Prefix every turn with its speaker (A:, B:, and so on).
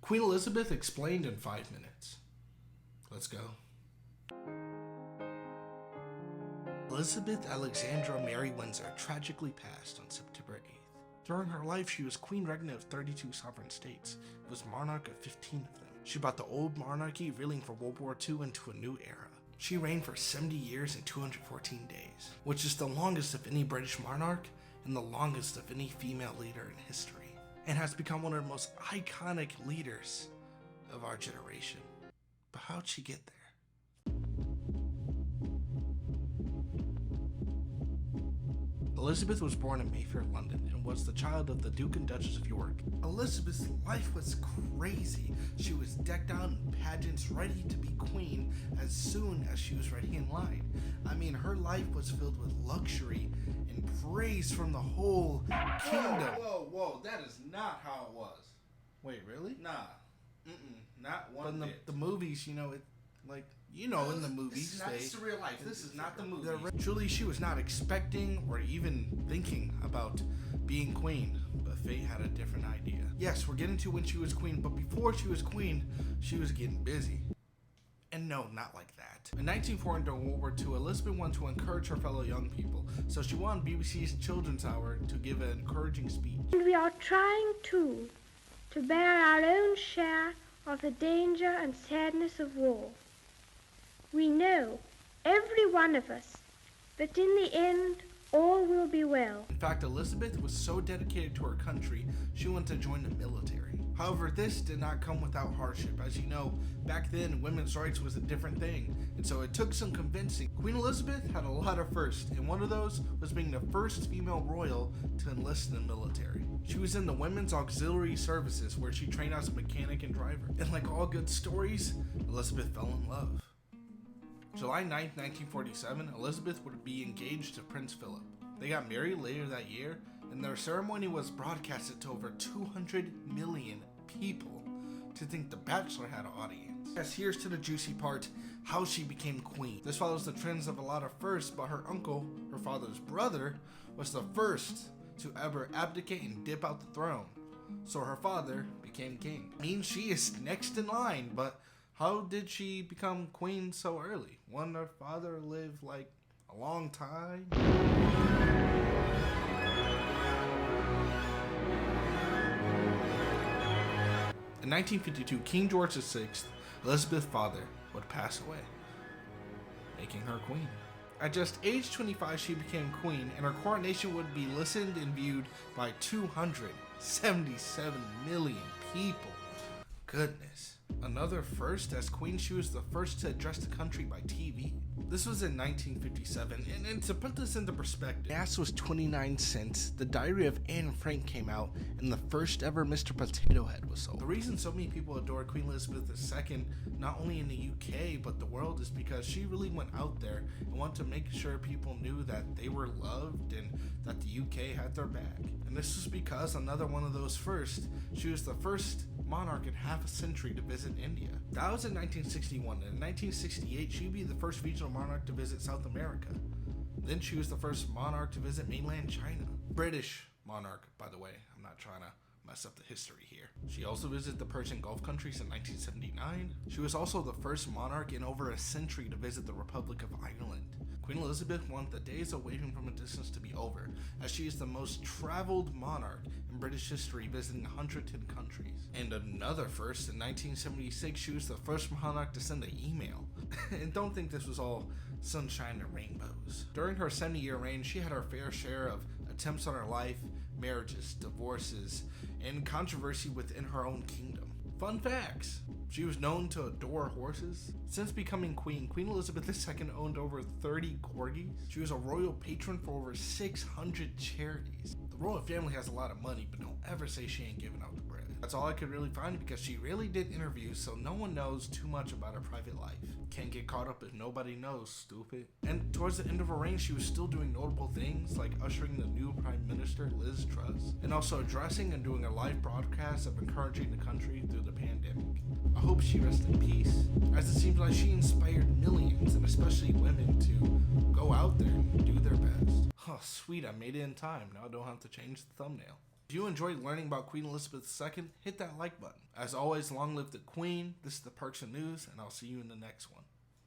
A: Queen Elizabeth explained in 5 minutes. Let's go. Elizabeth Alexandra Mary Windsor tragically passed on September 8th. During her life, she was Queen Regnant of 32 sovereign states. It was monarch of 15 of them. She brought the old monarchy reeling from World War II into a new era. She reigned for 70 years and 214 days, which is the longest of any British monarch and the longest of any female leader in history, and has become one of the most iconic leaders of our generation. But how'd she get there? Elizabeth was born in Mayfair, London, and was the child of the Duke and Duchess of York. Elizabeth's life was crazy. She was decked out in pageants, ready to be queen as soon as she was ready in line. I mean, her life was filled with luxury and praise from the whole kingdom.
B: Whoa, that is not how it was.
A: Wait, really?
B: Nah. Not one
A: But in
B: bit.
A: the movies, in the movies,
B: this is real life. This is not the movie.
A: Truly, she was not expecting or even thinking about being queen, but fate had a different idea. Yes, we're getting to when she was queen, but before she was queen, she was getting busy. And no, not like that. In 1940, during World War II, Elizabeth wanted to encourage her fellow young people, so she wanted BBC's Children's Hour to give an encouraging speech.
C: And we are trying too to bear our own share of the danger and sadness of war. We know, every one of us, that in the end, all will be well.
A: In fact, Elizabeth was so dedicated to her country, she wanted to join the military. However, this did not come without hardship. As you know, back then, women's rights was a different thing, and so it took some convincing. Queen Elizabeth had a lot of firsts, and one of those was being the first female royal to enlist in the military. She was in the Women's Auxiliary Services, where she trained as a mechanic and driver. And like all good stories, Elizabeth fell in love. July 9th, 1947, Elizabeth would be engaged to Prince Philip. They got married later that year, and their ceremony was broadcasted to over 200 million people to think The Bachelor had an audience. Yes, here's to the juicy part, how she became queen. This follows the trends of a lot of firsts, but her uncle, her father's brother, was the first to ever abdicate and dip out the throne. So her father became king. I mean, she is next in line, but how did she become queen so early? Wouldn't her father live like a long time? In 1952, King George VI, Elizabeth's father, would pass away, making her queen. At just age 25, she became queen, and her coronation would be listened and viewed by 277 million people. Goodness. Another first, as queen, she was the first to address the country by TV. This was in 1957, and to put this into perspective, gas was 29 cents, the Diary of Anne Frank came out, and the first ever Mr. Potato Head was sold. The reason so many people adore Queen Elizabeth II, not only in the UK, but the world, is because she really went out there and wanted to make sure people knew that they were loved and that the UK had their back. And this was because another one of those first, she was the first monarch in half a century to visit India. That was in 1961, and in 1968 she would be the first regional monarch to visit South America. Then she was the first monarch to visit mainland China. British monarch, by the way. I'm not trying to mess up the history here. She also visited the Persian Gulf countries in 1979. She was also the first monarch in over a century to visit the Republic of Ireland. Queen Elizabeth wanted the days of waving from a distance to be over, as she is the most traveled monarch in British history, visiting 110 countries. And another first, in 1976, she was the first monarch to send an email. And don't think this was all sunshine and rainbows. During her 70-year reign, she had her fair share of attempts on her life, marriages, divorces, and controversy within her own kingdom. Fun facts. She was known to adore horses. Since becoming queen, Queen Elizabeth II owned over 30 corgis. She was a royal patron for over 600 charities. The royal family has a lot of money, but don't ever say she ain't giving out the bread. That's all I could really find, because she really did interviews, so no one knows too much about her private life. Can't get caught up if nobody knows, stupid. And towards the end of her reign, she was still doing notable things like ushering the new Prime Minister, Liz Truss, and also addressing and doing a live broadcast of encouraging the country through the pandemic. I hope she rests in peace, as it seems like she inspired millions, and especially women, to go out there and do their best. Oh, sweet, I made it in time. Now I don't have to change the thumbnail. If If you enjoyed learning about Queen Elizabeth II, hit that like button. As always, long live the Queen. This is the Perks of News, and I'll see you in the next one.